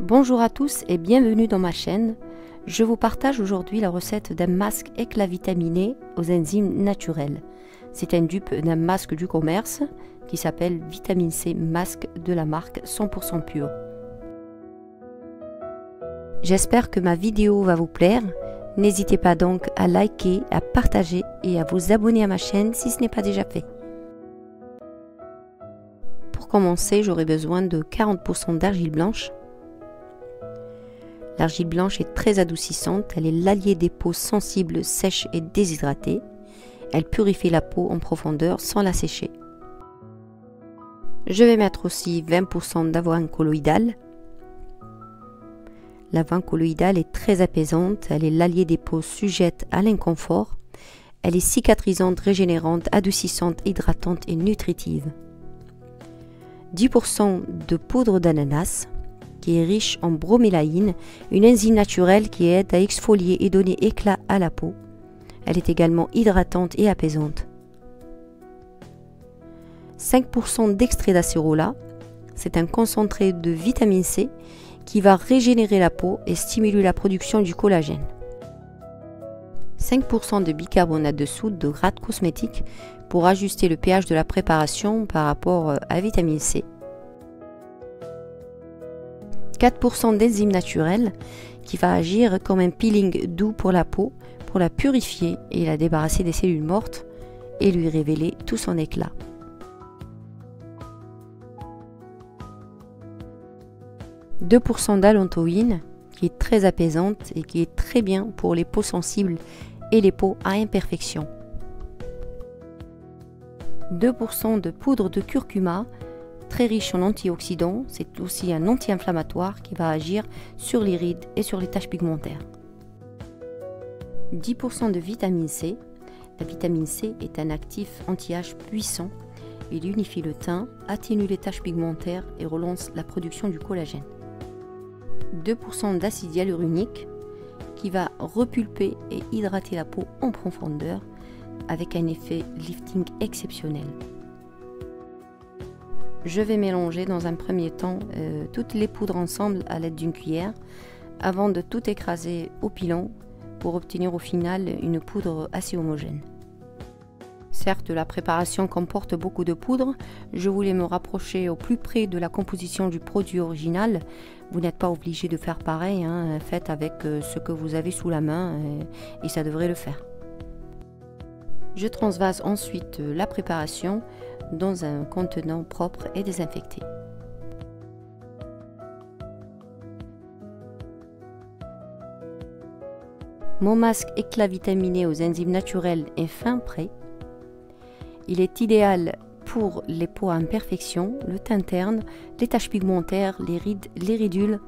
Bonjour à tous et bienvenue dans ma chaîne. Je vous partage aujourd'hui la recette d'un masque éclat vitaminé aux enzymes naturelles. C'est un dupe d'un masque du commerce qui s'appelle Vitamine C Masque de la marque 100% Pure. J'espère que ma vidéo va vous plaire. N'hésitez pas donc à liker, à partager et à vous abonner à ma chaîne si ce n'est pas déjà fait. Pour commencer, j'aurai besoin de 40% d'argile blanche. L'argile blanche est très adoucissante, elle est l'allié des peaux sensibles, sèches et déshydratées. Elle purifie la peau en profondeur sans la sécher. Je vais mettre aussi 20% d'avoine colloïdale. L'avoine colloïdale est très apaisante, elle est l'allié des peaux sujettes à l'inconfort. Elle est cicatrisante, régénérante, adoucissante, hydratante et nutritive. 10% de poudre d'ananas, qui est riche en bromélaïne, une enzyme naturelle qui aide à exfolier et donner éclat à la peau. Elle est également hydratante et apaisante. 5% d'extrait d'acérola, c'est un concentré de vitamine C qui va régénérer la peau et stimuler la production du collagène. 5% de bicarbonate de soude de grade cosmétique pour ajuster le pH de la préparation par rapport à vitamine C. 4% d'enzyme naturelle qui va agir comme un peeling doux pour la peau, pour la purifier et la débarrasser des cellules mortes et lui révéler tout son éclat. « 2% d'allantoïne qui est très apaisante et qui est très bien pour les peaux sensibles et les peaux à imperfection. 2% de poudre de curcuma, très riche en antioxydants, c'est aussi un anti-inflammatoire qui va agir sur les rides et sur les taches pigmentaires. 10% de vitamine C. La vitamine C est un actif anti-âge puissant. Il unifie le teint, atténue les taches pigmentaires et relance la production du collagène. 2% d'acide hyaluronique qui va repulper et hydrater la peau en profondeur avec un effet lifting exceptionnel. Je vais mélanger dans un premier temps toutes les poudres ensemble à l'aide d'une cuillère avant de tout écraser au pilon pour obtenir au final une poudre assez homogène. Certes, la préparation comporte beaucoup de poudre, je voulais me rapprocher au plus près de la composition du produit original. Vous n'êtes pas obligé de faire pareil, faites avec ce que vous avez sous la main et ça devrait le faire. Je transvase ensuite la préparation dans un contenant propre et désinfecté. Mon masque éclat vitaminé aux enzymes naturelles est fin prêt. Il est idéal pour les peaux à imperfection, le teint terne, les taches pigmentaires, les rides, les ridules.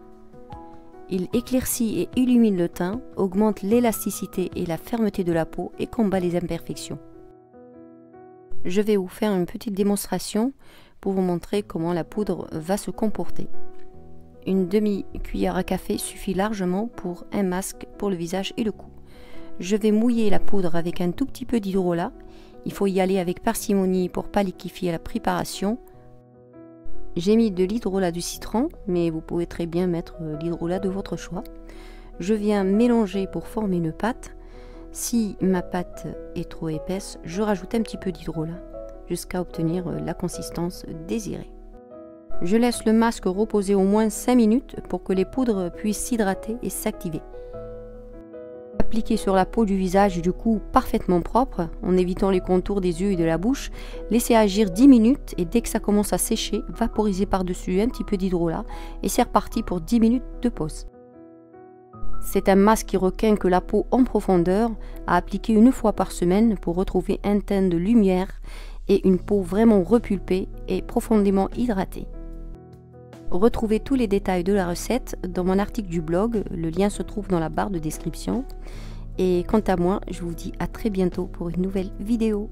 Il éclaircit et illumine le teint, augmente l'élasticité et la fermeté de la peau et combat les imperfections. Je vais vous faire une petite démonstration pour vous montrer comment la poudre va se comporter. Une demi-cuillère à café suffit largement pour un masque pour le visage et le cou. Je vais mouiller la poudre avec un tout petit peu d'hydrolat. Il faut y aller avec parcimonie pour ne pas liquéfier la préparation. J'ai mis de l'hydrolat du citron, mais vous pouvez très bien mettre l'hydrolat de votre choix. Je viens mélanger pour former une pâte. Si ma pâte est trop épaisse, je rajoute un petit peu d'hydrolat jusqu'à obtenir la consistance désirée. Je laisse le masque reposer au moins 5 minutes pour que les poudres puissent s'hydrater et s'activer. Appliquez sur la peau du visage et du cou parfaitement propre en évitant les contours des yeux et de la bouche. Laissez agir 10 minutes et dès que ça commence à sécher, vaporisez par-dessus un petit peu d'hydrolat et c'est reparti pour 10 minutes de pause. C'est un masque qui requinque la peau en profondeur, à appliquer une fois par semaine pour retrouver un teint de lumière et une peau vraiment repulpée et profondément hydratée. Retrouvez tous les détails de la recette dans mon article du blog, le lien se trouve dans la barre de description. Et quant à moi, je vous dis à très bientôt pour une nouvelle vidéo.